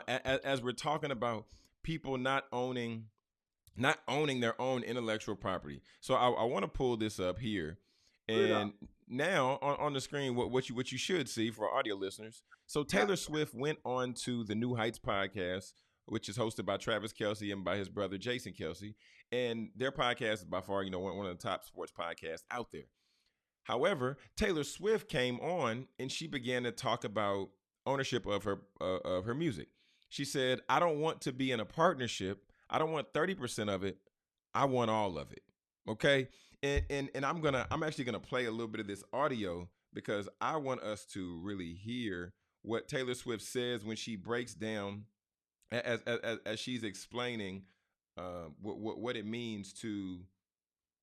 as we're talking about people not owning their own intellectual property. So I want to pull this up here, Put it up. and now on the screen, what you should see for our audio listeners. So Yeah. Taylor Swift went on to the New Heights podcast, which is hosted by Travis Kelsey and by his brother Jason Kelsey, and their podcast is by far one of the top sports podcasts out there. However, Taylor Swift came on and she began to talk about ownership of her music. She said, "I don't want to be in a partnership. I don't want 30% of it. I want all of it." Okay? And I'm actually gonna play a little bit of this audio because I want us to really hear what Taylor Swift says when she breaks down as she's explaining what it means to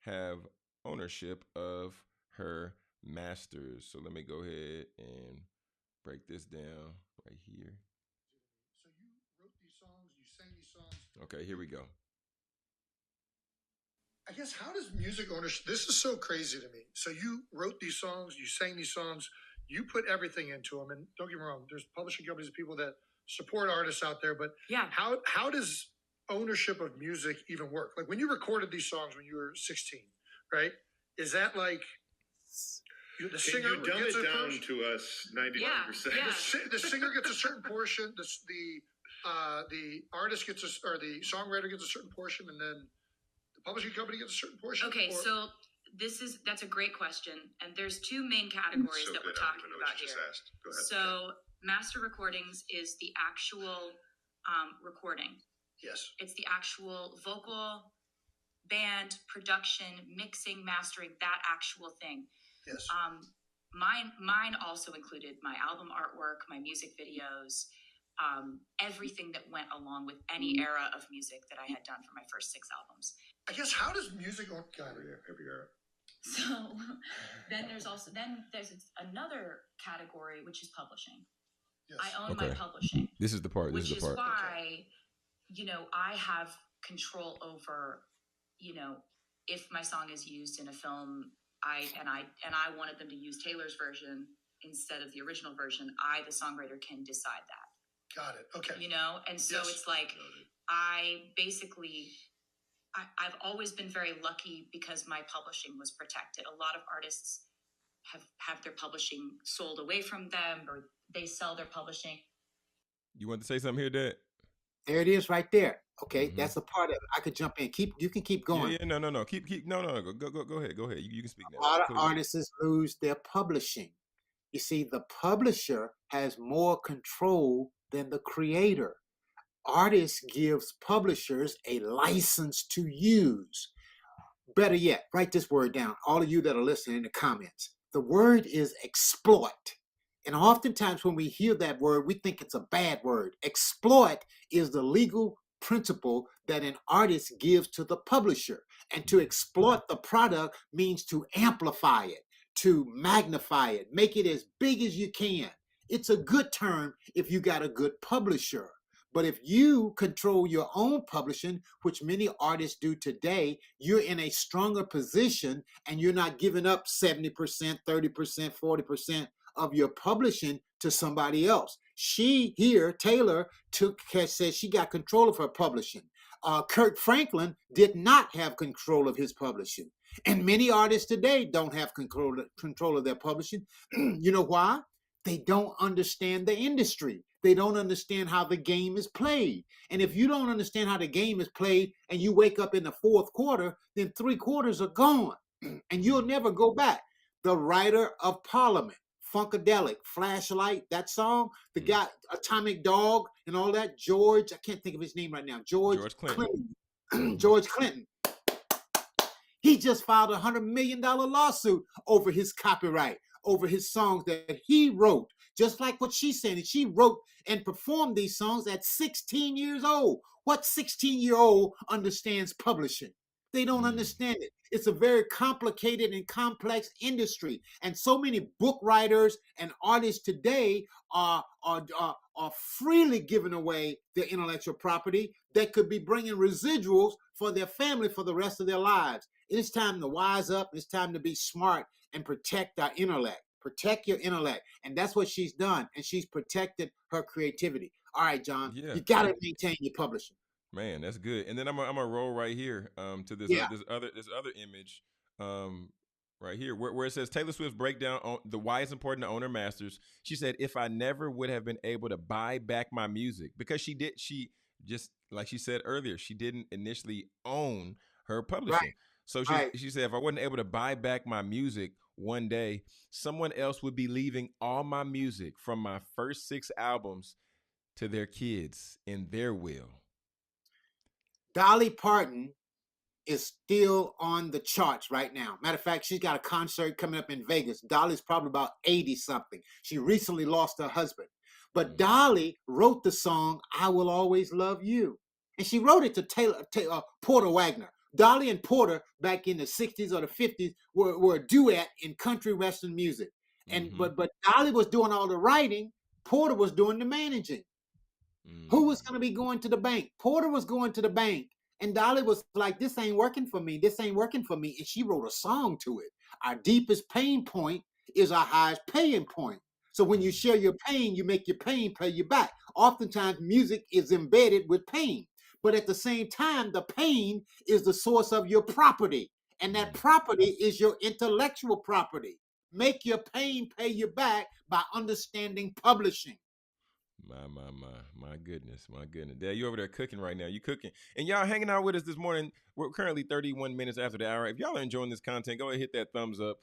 have ownership of her masters. So let me go ahead and break this down right here. So you wrote these songs, you sang these songs. Okay, here we go. I guess how does music ownership? This is so crazy to me. So you wrote these songs, you sang these songs, you put everything into them. And don't get me wrong, there's publishing companies and people that support artists out there. But Yeah. how does ownership of music even work? Like when you recorded these songs when you were 16, right? Is that like the Can singer you dumb gets it a down portion? to us 95%? Yeah. The singer gets a certain portion. The artist gets or the songwriter gets a certain portion, and then the publishing company gets a certain portion. Okay, or, so that's a great question, and there's two main categories So that we're good. I don't talking even know about what you here. just asked. Go ahead. So master recordings is the actual recording. yes, It's the actual vocal, band, production, mixing, mastering, that actual thing. yes. Mine also included my album artwork, my music videos, everything that went along with any era of music that I had done for my first 6 albums. I guess how does music own God, every era? So then there's another category, which is publishing. Yes. I own my Okay. publishing, This is the part. which This is the is part. why, I have control over, if my song is used in a film, I wanted them to use Taylor's version instead of the original version. I, the songwriter, can decide that. Got it. Okay. And so Yes. it's like I've always been very lucky because my publishing was protected. A lot of artists have their publishing sold away from them, or they sell their publishing. You want to say something here, Dad? There it is right there. Okay, Mhm. that's a part of it. I could jump in. You can keep going. Yeah, no. Keep no. Go ahead. Go ahead. You can speak now. A lot of Please. artists lose their publishing. You see, the publisher has more control than the creator. Artists gives publishers a license to use. Better yet, write this word down. All of you that are listening in the comments. The word is exploit. And oftentimes when we hear that word, we think it's a bad word. Exploit is the legal principle that an artist gives to the publisher. And to exploit the product means to amplify it, to magnify it, make it as big as you can. It's a good term if you got a good publisher. But if you control your own publishing, which many artists do today, you're in a stronger position and you're not giving up 70%, 30%, 40% of your publishing to somebody else. She here, Taylor, said she got control of her publishing. Kirk Franklin did not have control of his publishing. And many artists today don't have control of their publishing. You know why? They don't understand the industry. They don't understand how the game is played. And if you don't understand how the game is played and you wake up in the fourth quarter, then 3 quarters are gone and you'll never go back. The writer of Parliament, Funkadelic, Flashlight, that song, the guy, Atomic Dog and all that, George, I can't think of his name right now, George Clinton. George Clinton. He just filed a $100 million lawsuit over his copyright, over his songs that he wrote. Just like what she said, she wrote and performed these songs at 16 years old. What 16-year-old understands publishing? They don't understand it. It's a very complicated and complex industry. And so many book writers and artists today are freely giving away their intellectual property that could be bringing residuals for their family for the rest of their lives. It's time to wise up. It's time to be smart and protect our intellect. Protect your intellect. And that's what she's done. And she's protected her creativity. All right, John, Yeah. you got to maintain your publishing. Man, that's good. And then I'm gonna roll right here to Yeah, this other image right here where it says Taylor Swift's breakdown on the why it's important to own her masters. She said, if I never would have been able to buy back my music, because she just like she said earlier, she didn't initially own her right, publishing. So right. she said, if I wasn't able to buy back my music one day, someone else would be leaving all my music from my first 6 albums to their kids in their will. Dolly Parton is still on the charts right now. Matter of fact, she's got a concert coming up in Vegas. Dolly's probably about 80 something. She recently lost her husband. But Dolly wrote the song, I Will Always Love You. And she wrote it to Porter Wagner. Dolly and Porter, back in the 60s or the 50s, were a duet in country western music. And Mm-hmm. but Dolly was doing all the writing, Porter was doing the managing. Who was going to be going to the bank? Porter was going to the bank. And Dolly was like, this ain't working for me. This ain't working for me. And she wrote a song to it. Our deepest pain point is our highest paying point. So when you share your pain, you make your pain pay you back. Oftentimes, music is embedded with pain. But at the same time, the pain is the source of your property. And that property is your intellectual property. Make your pain pay you back by understanding publishing. My goodness, my goodness. Dad, you over there cooking right now. You cooking. And y'all hanging out with us this morning. We're currently 31 minutes after the hour. If y'all are enjoying this content, go ahead and hit that thumbs up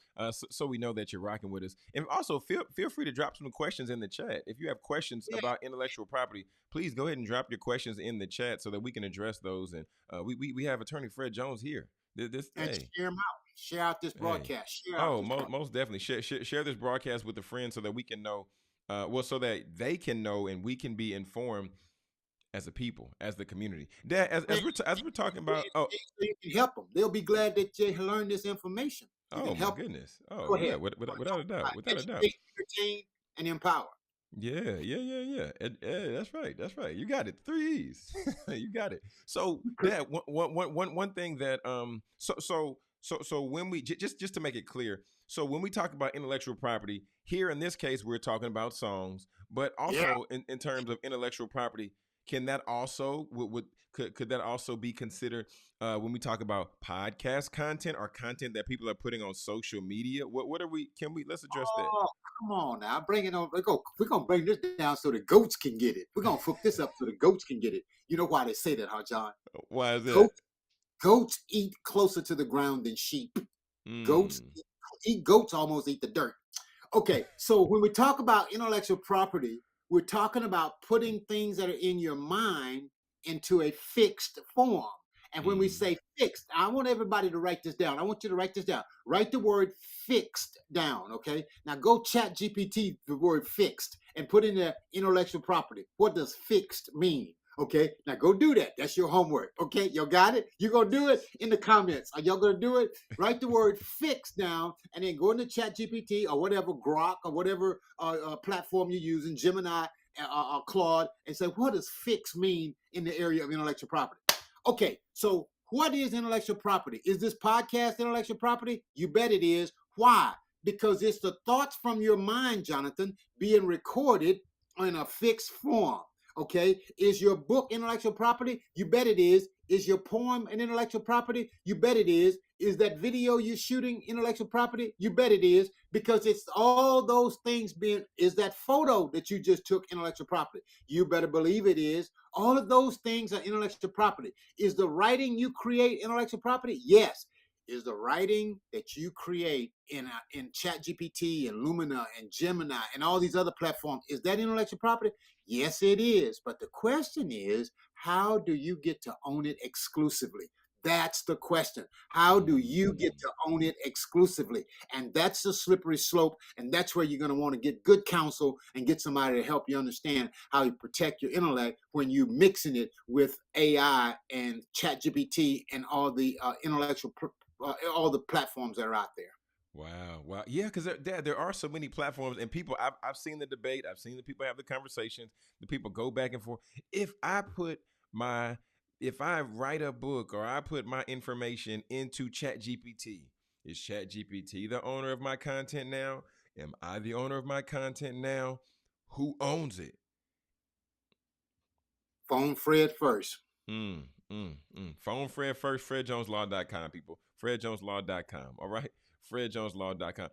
so we know that you're rocking with us. And also feel free to drop some questions in the chat. If you have questions about intellectual property, please go ahead and drop your questions in the chat so that we can address those. And we have Attorney Fred Jones here. And share them out. Share out this broadcast. Share out this most definitely. Share this broadcast with a friend so that we can know. So that they can know and we can be informed as a people, as the community. Dad, as we're talking about, you can help them. They'll be glad that you learned this information. You can help my goodness! Go ahead. Yeah, without a doubt, without a doubt. Entertain and empower. Yeah. That's right. You got it. 3 E's. You got it. So, Dad, one thing that so when we just to make it clear, so when we talk about intellectual property, here in this case, we're talking about songs, but also in terms of intellectual property, can that also could that also be considered when we talk about podcast content or content that people are putting on social media? What are we? Let's address that. Oh, come on now, bring it on. We're gonna bring this down so the goats can get it. We're gonna hook this up so the goats can get it. You know why they say that, huh, John? Why is that? Goats eat closer to the ground than sheep. Goats almost eat the dirt. Okay, so when we talk about intellectual property, we're talking about putting things that are in your mind into a fixed form. And when we say fixed, I want everybody to write this down. I want you to write this down. Write the word fixed down, okay? Now go chat GPT the word fixed and put in there intellectual property. What does fixed mean? Okay, now go do that. That's your homework. Okay, y'all got it? You're going to do it in the comments. Are y'all going to do it? Write the word fix down and then go into Chat GPT or whatever, Grok or whatever platform you're using, Gemini, Claude, and say, what does fix mean in the area of intellectual property? Okay, so what is intellectual property? Is this podcast intellectual property? You bet it is. Why? Because it's the thoughts from your mind, Jonathan, being recorded in a fixed form. Okay, is your book intellectual property? You bet it is. Is your poem an intellectual property? You bet it is. Is that video you're shooting intellectual property? You bet it is, because it's all those things being, is that photo that you just took intellectual property? You better believe it is. All of those things are intellectual property. Is the writing you create intellectual property? Yes. Is the writing that you create in ChatGPT and Lumina and Gemini and all these other platforms, is that intellectual property? Yes, it is. But the question is, how do you get to own it exclusively? That's the question. How do you get to own it exclusively? And that's the slippery slope. And that's where you're going to want to get good counsel and get somebody to help you understand how you protect your intellect when you're mixing it with AI and ChatGPT and all the all the platforms that are out there. Wow. Yeah, because there are so many platforms and people. I've seen the debate. I've seen the people have the conversations. The people go back and forth. If I write a book or I put my information into ChatGPT, is ChatGPT the owner of my content now? Am I the owner of my content now? Who owns it? Phone Fred first. Phone Fred first, FredJonesLaw.com, people. FredJonesLaw.com. All right? FredJonesLaw.com.